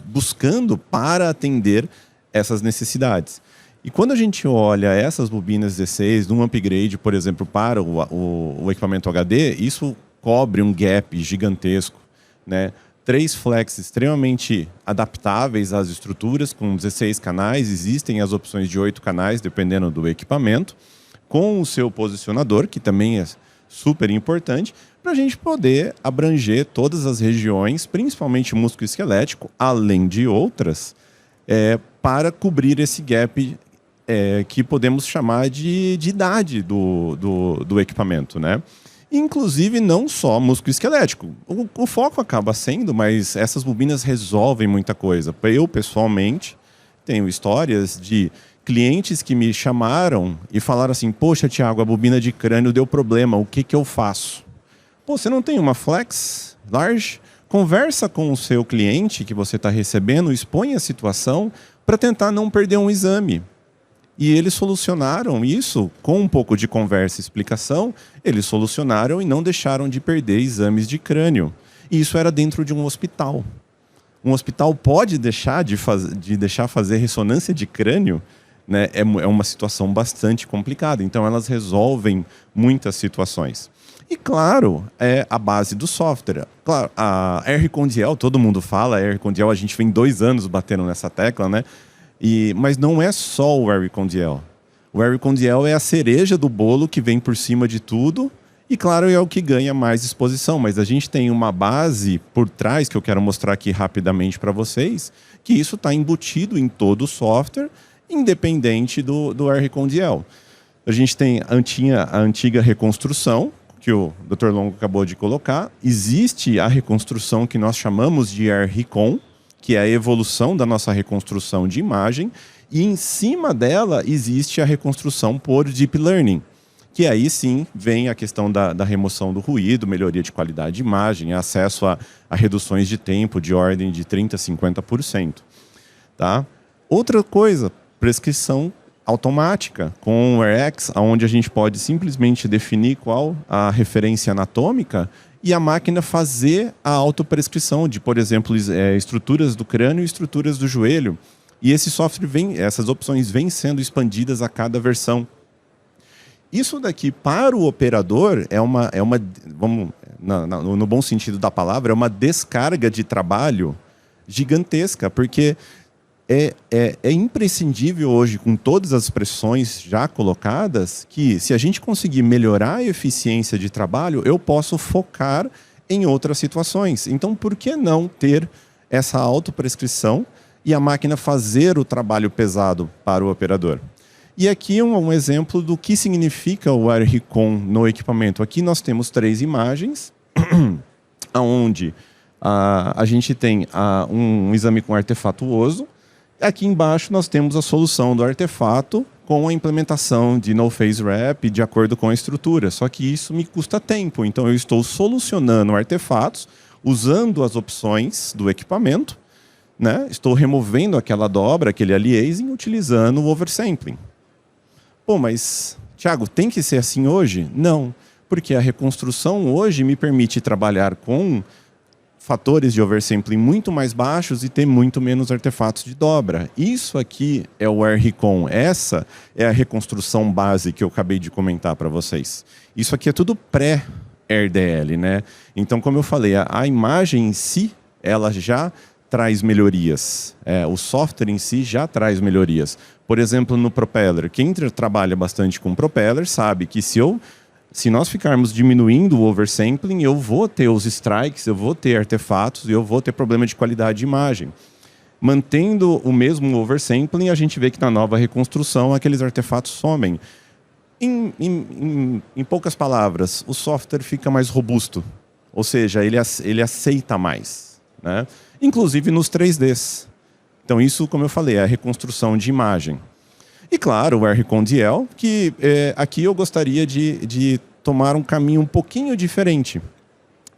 buscando para atender essas necessidades. E quando a gente olha essas bobinas 16, num upgrade, por exemplo, para o equipamento HD, isso cobre um gap gigantesco, né? 3 flex extremamente adaptáveis às estruturas, com 16 canais. Existem as opções de 8 canais, dependendo do equipamento, com o seu posicionador, que também é super importante, para a gente poder abranger todas as regiões, principalmente músculo-esquelético, além de outras, para cobrir esse gap que podemos chamar de idade do equipamento, né? Inclusive, não só músculo-esquelético. O foco acaba sendo, mas essas bobinas resolvem muita coisa. Eu, pessoalmente, tenho histórias de clientes que me chamaram e falaram assim: poxa, Thiago, a bobina de crânio deu problema, o que eu faço? Pô, você não tem uma flex large? Conversa com o seu cliente que você está recebendo, expõe a situação para tentar não perder um exame. E eles solucionaram isso com um pouco de conversa e explicação. Eles solucionaram e não deixaram de perder exames de crânio. E isso era dentro de um hospital. Um hospital pode deixar de deixar fazer ressonância de crânio, né? É uma situação bastante complicada. Então, elas resolvem muitas situações. E, claro, é a base do software. Claro, a R Condiel, todo mundo fala, a R Condiel, a gente vem 2 anos batendo nessa tecla, né? Mas não é só o R Condiel. O R Condiel é a cereja do bolo que vem por cima de tudo e, claro, é o que ganha mais exposição. Mas a gente tem uma base por trás, que eu quero mostrar aqui rapidamente para vocês, que isso está embutido em todo o software, independente do R Condiel. A gente tem a antiga reconstrução, que o Dr. Longo acabou de colocar. Existe a reconstrução que nós chamamos de R-Recon, que é a evolução da nossa reconstrução de imagem, e em cima dela existe a reconstrução por Deep Learning, que aí sim vem a questão da remoção do ruído, melhoria de qualidade de imagem, acesso a reduções de tempo de ordem de 30% a 50%. Tá? Outra coisa, prescrição automática com o RX, onde a gente pode simplesmente definir qual a referência anatômica e a máquina fazer a autoprescrição de, por exemplo, estruturas do crânio e estruturas do joelho. E esse software essas opções vêm sendo expandidas a cada versão. Isso daqui, para o operador, no bom sentido da palavra, é uma descarga de trabalho gigantesca, porque é imprescindível hoje, com todas as pressões já colocadas, que se a gente conseguir melhorar a eficiência de trabalho, eu posso focar em outras situações. Então, por que não ter essa autoprescrição e a máquina fazer o trabalho pesado para o operador? E aqui um exemplo do que significa o R-Recon no equipamento. Aqui nós temos 3 imagens, onde a gente tem um exame com artefatuoso. Aqui embaixo nós temos a solução do artefato com a implementação de no-phase wrap de acordo com a estrutura. Só que isso me custa tempo, então eu estou solucionando artefatos usando as opções do equipamento, né? Estou removendo aquela dobra, aquele aliasing, utilizando o oversampling. Pô, mas, Thiago, tem que ser assim hoje? Não, porque a reconstrução hoje me permite trabalhar com fatores de oversampling muito mais baixos e ter muito menos artefatos de dobra. Isso aqui é o R-Recon. Essa é a reconstrução base que eu acabei de comentar para vocês. Isso aqui é tudo pré-RDL, né? Então, como eu falei, a imagem em si, ela já traz melhorias. O software em si já traz melhorias. Por exemplo, no propeller. Quem trabalha bastante com propeller sabe que se nós ficarmos diminuindo o oversampling, eu vou ter os strikes, eu vou ter artefatos e eu vou ter problema de qualidade de imagem. Mantendo o mesmo oversampling, a gente vê que na nova reconstrução aqueles artefatos somem. Em poucas palavras, o software fica mais robusto, ou seja, ele aceita mais, né? Inclusive nos 3Ds. Então isso, como eu falei, é a reconstrução de imagem. E claro, o R-Condiel, que aqui eu gostaria de tomar um caminho um pouquinho diferente.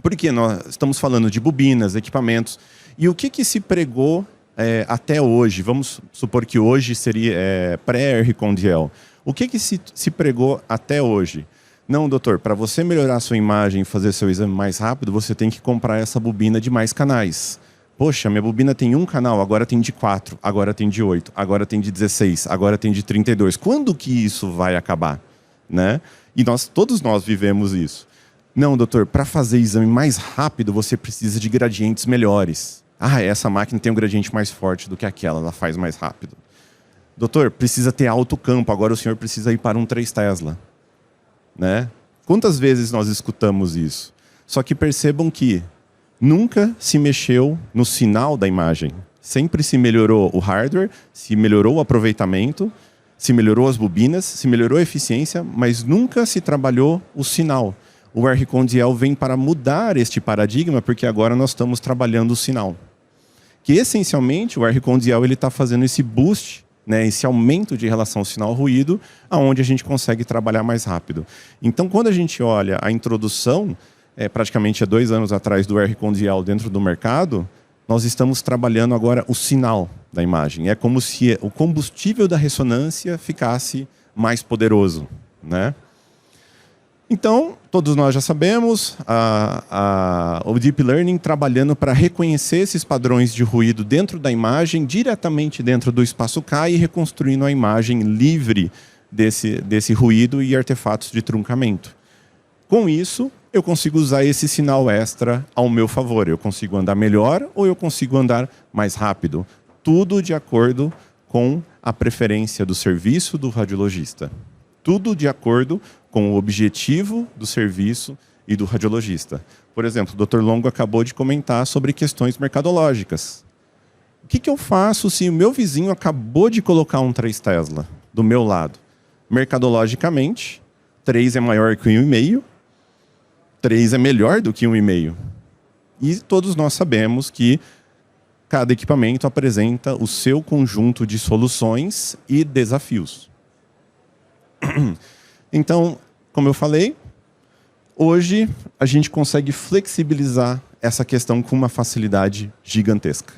Porque nós estamos falando de bobinas, equipamentos. E o que se pregou até hoje? Vamos supor que hoje seria pré-R-Condiel. O que se pregou até hoje? Não, doutor, para você melhorar a sua imagem e fazer seu exame mais rápido, você tem que comprar essa bobina de mais canais. Poxa, minha bobina tem 1 canal, agora tem de 4, agora tem de 8, agora tem de 16, agora tem de 32. Quando que isso vai acabar? Né? E todos nós vivemos isso. Não, doutor, para fazer exame mais rápido, você precisa de gradientes melhores. Ah, essa máquina tem um gradiente mais forte do que aquela, ela faz mais rápido. Doutor, precisa ter alto campo, agora o senhor precisa ir para um 3 Tesla. Né? Quantas vezes nós escutamos isso? Só que percebam que nunca se mexeu no sinal da imagem. Sempre se melhorou o hardware, se melhorou o aproveitamento, se melhorou as bobinas, se melhorou a eficiência, mas nunca se trabalhou o sinal. O R-Condiel vem para mudar este paradigma, porque agora nós estamos trabalhando o sinal. Que, essencialmente, o R-Condiel está fazendo esse boost, né, esse aumento de relação ao sinal-ruído, aonde a gente consegue trabalhar mais rápido. Então, quando a gente olha a introdução, praticamente há 2 anos atrás, do R-Condiel dentro do mercado, nós estamos trabalhando agora o sinal da imagem. É como se o combustível da ressonância ficasse mais poderoso, né? Então, todos nós já sabemos, o Deep Learning trabalhando para reconhecer esses padrões de ruído dentro da imagem, diretamente dentro do espaço K, e reconstruindo a imagem livre desse ruído e artefatos de truncamento. Com isso, eu consigo usar esse sinal extra ao meu favor. Eu consigo andar melhor ou eu consigo andar mais rápido. Tudo de acordo com a preferência do serviço do radiologista. Tudo de acordo com o objetivo do serviço e do radiologista. Por exemplo, o Dr. Longo acabou de comentar sobre questões mercadológicas. O que eu faço se o meu vizinho acabou de colocar um 3 Tesla do meu lado? Mercadologicamente, 3 é maior que 1,5, 3 é melhor do que 1,5. E todos nós sabemos que cada equipamento apresenta o seu conjunto de soluções e desafios. Então, como eu falei, hoje a gente consegue flexibilizar essa questão com uma facilidade gigantesca,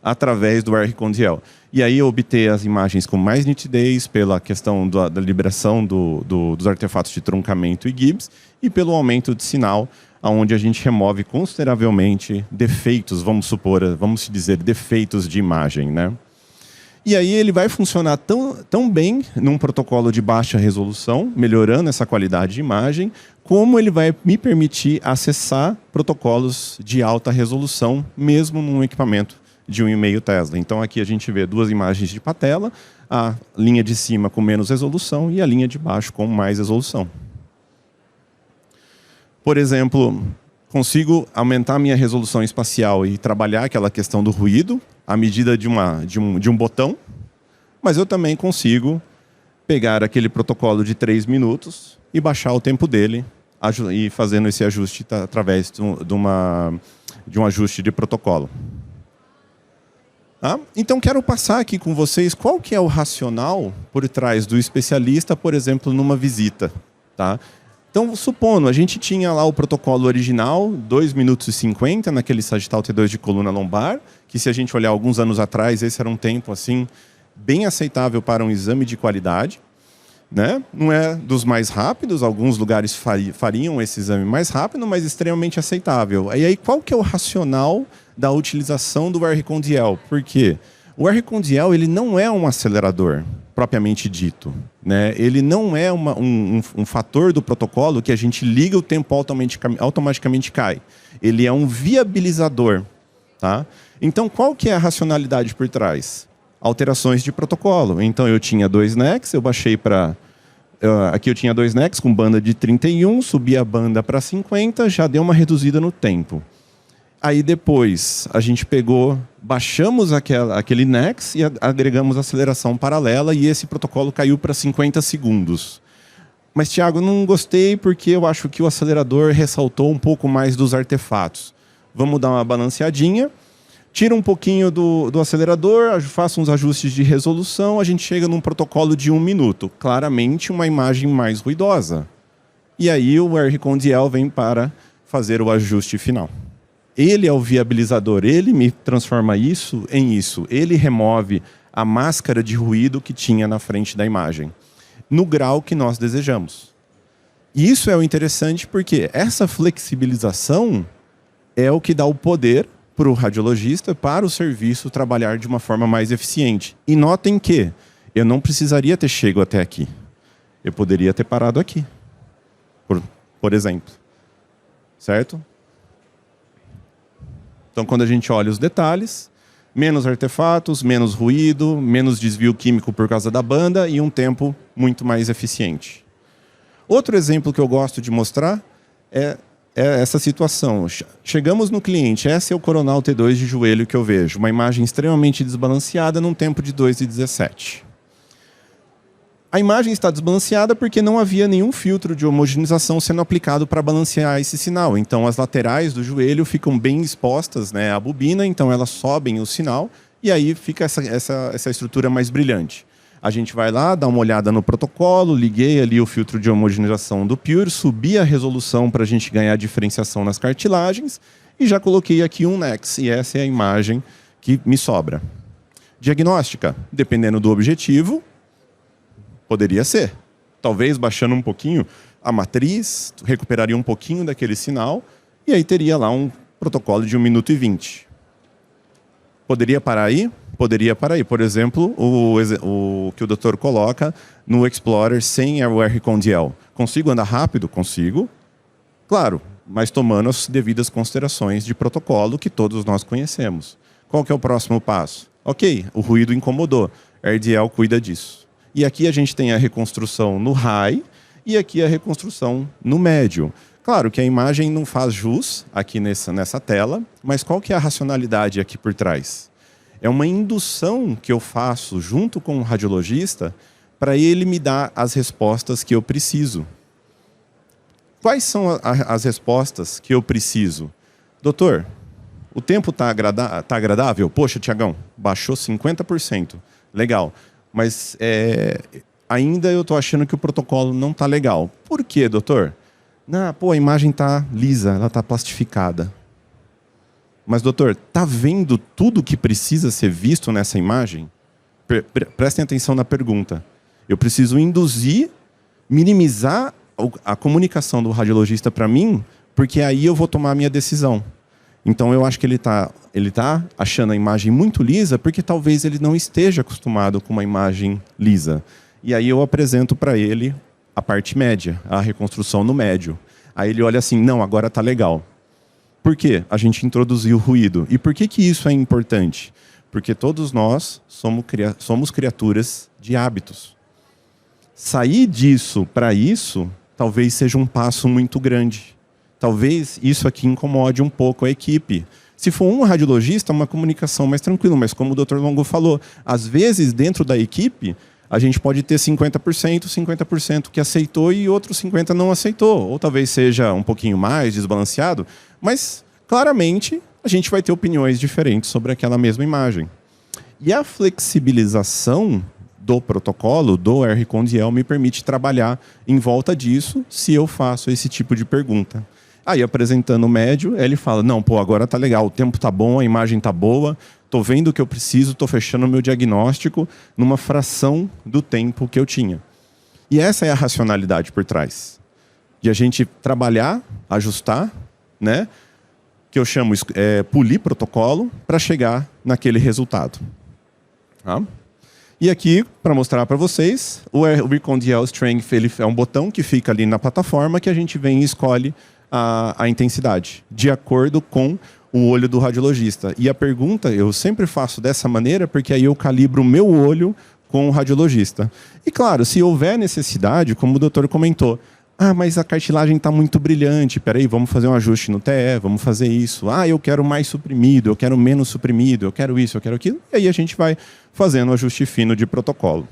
através do R-Condiel. E aí obter as imagens com mais nitidez, pela questão da liberação dos artefatos de truncamento e Gibbs, e pelo aumento de sinal, onde a gente remove consideravelmente defeitos, vamos dizer, defeitos de imagem, né? E aí ele vai funcionar tão bem num protocolo de baixa resolução, melhorando essa qualidade de imagem, como ele vai me permitir acessar protocolos de alta resolução, mesmo num equipamento de 1,5 Tesla. Então aqui a gente vê 2 imagens de patela, a linha de cima com menos resolução e a linha de baixo com mais resolução. Por exemplo, consigo aumentar a minha resolução espacial e trabalhar aquela questão do ruído à medida de um botão, mas eu também consigo pegar aquele protocolo de 3 minutos e baixar o tempo dele e fazendo esse ajuste através de um ajuste de protocolo. Tá? Então, quero passar aqui com vocês qual que é o racional por trás do especialista, por exemplo, numa visita. Tá? Então, supondo, a gente tinha lá o protocolo original, 2 minutos e 50, naquele Sagittal T2 de coluna lombar, que se a gente olhar alguns anos atrás, esse era um tempo assim bem aceitável para um exame de qualidade. Né? Não é dos mais rápidos, alguns lugares fariam esse exame mais rápido, mas extremamente aceitável. E aí, qual que é o racional da utilização do R-Condiel? Por quê? O R-Condiel ele não é um acelerador, propriamente dito. Né? Ele não é um fator do protocolo que a gente liga, o tempo automaticamente cai. Ele é um viabilizador. Tá? Então, qual que é a racionalidade por trás? Alterações de protocolo. Então, eu tinha 2 NECs, eu baixei para... Aqui eu tinha 2 NECs com banda de 31, subi a banda para 50, já deu uma reduzida no tempo. Aí depois, a gente baixamos aquele NECs e agregamos aceleração paralela e esse protocolo caiu para 50 segundos. Mas, Thiago, não gostei porque eu acho que o acelerador ressaltou um pouco mais dos artefatos. Vamos dar uma balanceadinha. Tira um pouquinho do acelerador, faça uns ajustes de resolução, a gente chega num protocolo de 1 minuto. Claramente uma imagem mais ruidosa. E aí o R-Condiel vem para fazer o ajuste final. Ele é o viabilizador, ele me transforma isso em isso. Ele remove a máscara de ruído que tinha na frente da imagem, no grau que nós desejamos. E isso é o interessante porque essa flexibilização é o que dá o poder para o radiologista, para o serviço trabalhar de uma forma mais eficiente. E notem que eu não precisaria ter chegado até aqui. Eu poderia ter parado aqui, por exemplo. certo? Então, quando a gente olha os detalhes, menos artefatos, menos ruído, menos desvio químico por causa da banda e um tempo muito mais eficiente. Outro exemplo que eu gosto de mostrar é essa situação. Chegamos no cliente, esse é o Coronal T2 de joelho que eu vejo, uma imagem extremamente desbalanceada num tempo de 2:17. A imagem está desbalanceada porque não havia nenhum filtro de homogeneização sendo aplicado para balancear esse sinal. Então, as laterais do joelho ficam bem expostas, né, à bobina, então elas sobem o sinal e aí fica essa estrutura mais brilhante. A gente vai lá, dá uma olhada no protocolo, liguei ali o filtro de homogeneização do Pure, subi a resolução para a gente ganhar diferenciação nas cartilagens e já coloquei aqui um NEX, e essa é a imagem que me sobra. Diagnóstica, dependendo do objetivo, poderia ser. Talvez baixando um pouquinho a matriz, recuperaria um pouquinho daquele sinal, e aí teria lá um protocolo de 1 minuto e 20. Poderia parar aí? Poderia parar aí. Por exemplo, o que o doutor coloca no Explorer sem o RConDL. Consigo andar rápido? Consigo. Claro, mas tomando as devidas considerações de protocolo que todos nós conhecemos. Qual que é o próximo passo? Ok, o ruído incomodou. RDL cuida disso. E aqui a gente tem a reconstrução no high e aqui a reconstrução no médio. Claro que a imagem não faz jus aqui nessa tela, mas qual que é a racionalidade aqui por trás? É uma indução que eu faço junto com o radiologista para ele me dar as respostas que eu preciso. Quais são as respostas que eu preciso? Doutor, o tempo está agradável? Poxa, Tiagão, baixou 50%. Legal. Mas ainda eu estou achando que o protocolo não está legal. Por quê, doutor? A imagem está lisa, ela está plastificada. Mas, doutor, está vendo tudo que precisa ser visto nessa imagem? Prestem atenção na pergunta. Eu preciso induzir, minimizar a comunicação do radiologista para mim, porque aí eu vou tomar a minha decisão. Então, eu acho que ele tá achando a imagem muito lisa porque talvez ele não esteja acostumado com uma imagem lisa. E aí eu apresento para ele a parte média, a reconstrução no médio. Aí ele olha assim, não, agora está legal. Por quê? A gente introduziu o ruído. E por que isso é importante? Porque todos nós somos criaturas de hábitos. Sair disso para isso, talvez seja um passo muito grande. Talvez isso aqui incomode um pouco a equipe. Se for um radiologista, uma comunicação mais tranquila, mas como o Dr. Longo falou, às vezes dentro da equipe, a gente pode ter 50% que aceitou e outros 50% não aceitou. Ou talvez seja um pouquinho mais desbalanceado, mas claramente a gente vai ter opiniões diferentes sobre aquela mesma imagem. E a flexibilização do protocolo, do RConDL, me permite trabalhar em volta disso se eu faço esse tipo de pergunta. Aí, apresentando o médio, ele fala, não, agora tá legal, o tempo tá bom, a imagem tá boa, tô vendo o que eu preciso, tô fechando o meu diagnóstico numa fração do tempo que eu tinha. E essa é a racionalidade por trás. De a gente trabalhar, ajustar, né? Que eu chamo polir protocolo para chegar naquele resultado. Tá? E aqui, para mostrar para vocês, o RConDL Strength ele é um botão que fica ali na plataforma que a gente vem e escolhe a intensidade, de acordo com o olho do radiologista. E a pergunta eu sempre faço dessa maneira, porque aí eu calibro o meu olho com o radiologista. E claro, se houver necessidade, como o doutor comentou, mas a cartilagem está muito brilhante, peraí, vamos fazer um ajuste no TE, vamos fazer isso. Eu quero mais suprimido, eu quero menos suprimido, eu quero isso, eu quero aquilo. E aí a gente vai fazendo um ajuste fino de protocolo.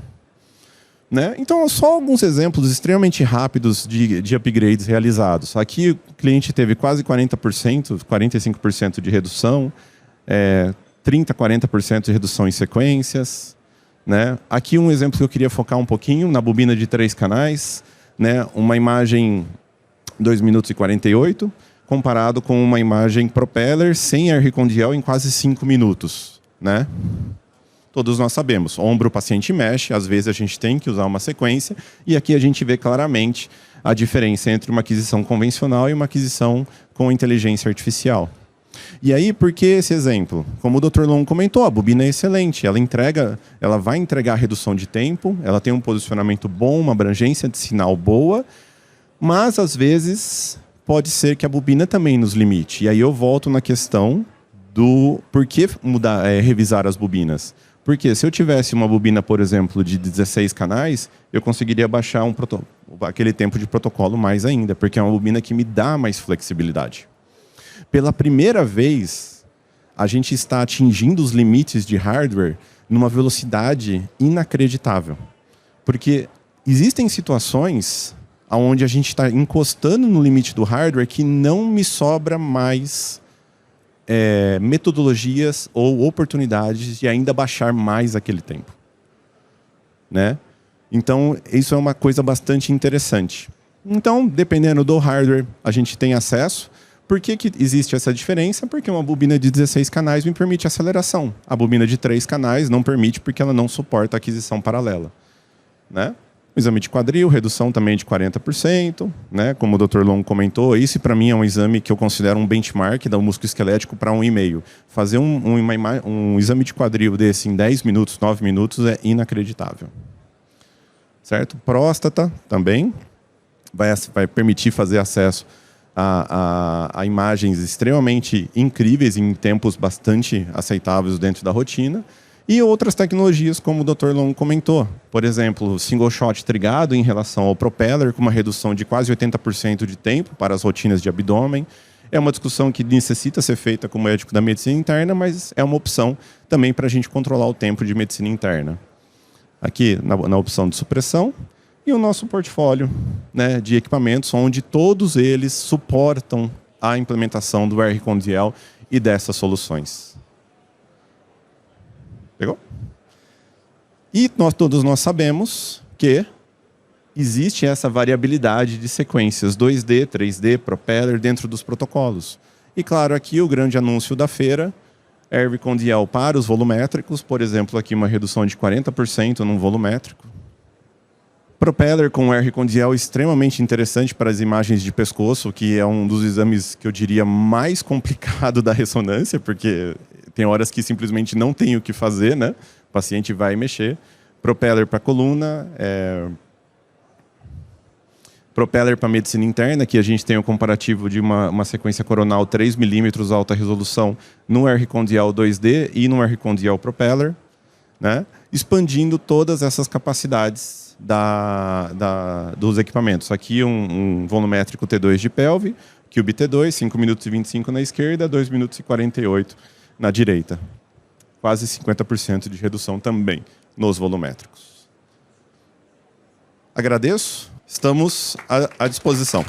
Né? Então, só alguns exemplos extremamente rápidos de upgrades realizados. Aqui o cliente teve quase 40%, 45% de redução, 30%, 40% de redução em sequências. Né? Aqui um exemplo que eu queria focar um pouquinho, na bobina de 3 canais, né? Uma imagem 2 minutos e 48, comparado com uma imagem propeller sem RConDL em quase 5 minutos. Né? Todos nós sabemos, ombro o paciente mexe, às vezes a gente tem que usar uma sequência, e aqui a gente vê claramente a diferença entre uma aquisição convencional e uma aquisição com inteligência artificial. E aí, por que esse exemplo? Como o Dr. Long comentou, a bobina é excelente, ela vai entregar redução de tempo, ela tem um posicionamento bom, uma abrangência de sinal boa, mas às vezes pode ser que a bobina também nos limite. E aí eu volto na questão do por que revisar as bobinas. Porque se eu tivesse uma bobina, por exemplo, de 16 canais, eu conseguiria baixar aquele tempo de protocolo mais ainda, porque é uma bobina que me dá mais flexibilidade. Pela primeira vez, a gente está atingindo os limites de hardware numa velocidade inacreditável. Porque existem situações onde a gente está encostando no limite do hardware que não me sobra mais metodologias ou oportunidades de ainda baixar mais aquele tempo. Né? Então, isso é uma coisa bastante interessante. Então, dependendo do hardware, a gente tem acesso. Por que existe essa diferença? Porque uma bobina de 16 canais me permite aceleração. A bobina de 3 canais não permite porque ela não suporta aquisição paralela. Né? Exame de quadril, redução também de 40%, né? Como o Dr. Long comentou, esse para mim é um exame que eu considero um benchmark do músculo esquelético para 1,5. Fazer um exame de quadril desse em 10 minutos, 9 minutos é inacreditável. Certo? Próstata também vai permitir fazer acesso a imagens extremamente incríveis em tempos bastante aceitáveis dentro da rotina. E outras tecnologias, como o Dr. Long comentou. Por exemplo, single shot trigado em relação ao propeller, com uma redução de quase 80% de tempo para as rotinas de abdômen. É uma discussão que necessita ser feita com o médico da medicina interna, mas é uma opção também para a gente controlar o tempo de medicina interna. Aqui, na opção de supressão. E o nosso portfólio, né, de equipamentos, onde todos eles suportam a implementação do R-Condiel e dessas soluções. Pegou? E todos nós sabemos que existe essa variabilidade de sequências 2D, 3D, propeller dentro dos protocolos. E claro, aqui o grande anúncio da feira, R-Condiel para os volumétricos, por exemplo, aqui uma redução de 40% num volumétrico. Propeller com R-Condiel extremamente interessante para as imagens de pescoço, que é um dos exames que eu diria mais complicado da ressonância, porque tem horas que simplesmente não tem o que fazer, né? O paciente vai mexer. Propeller para coluna. Propeller para medicina interna, que a gente tem o comparativo de uma sequência coronal 3 milímetros alta resolução no R-Condiel 2D e no R-Condiel Propeller, né? Expandindo todas essas capacidades dos equipamentos. Aqui um volumétrico T2 de pelve, Cube T2, 5 minutos e 25 na esquerda, 2 minutos e 48 na direita. Quase 50% de redução também nos volumétricos. Agradeço, estamos à disposição.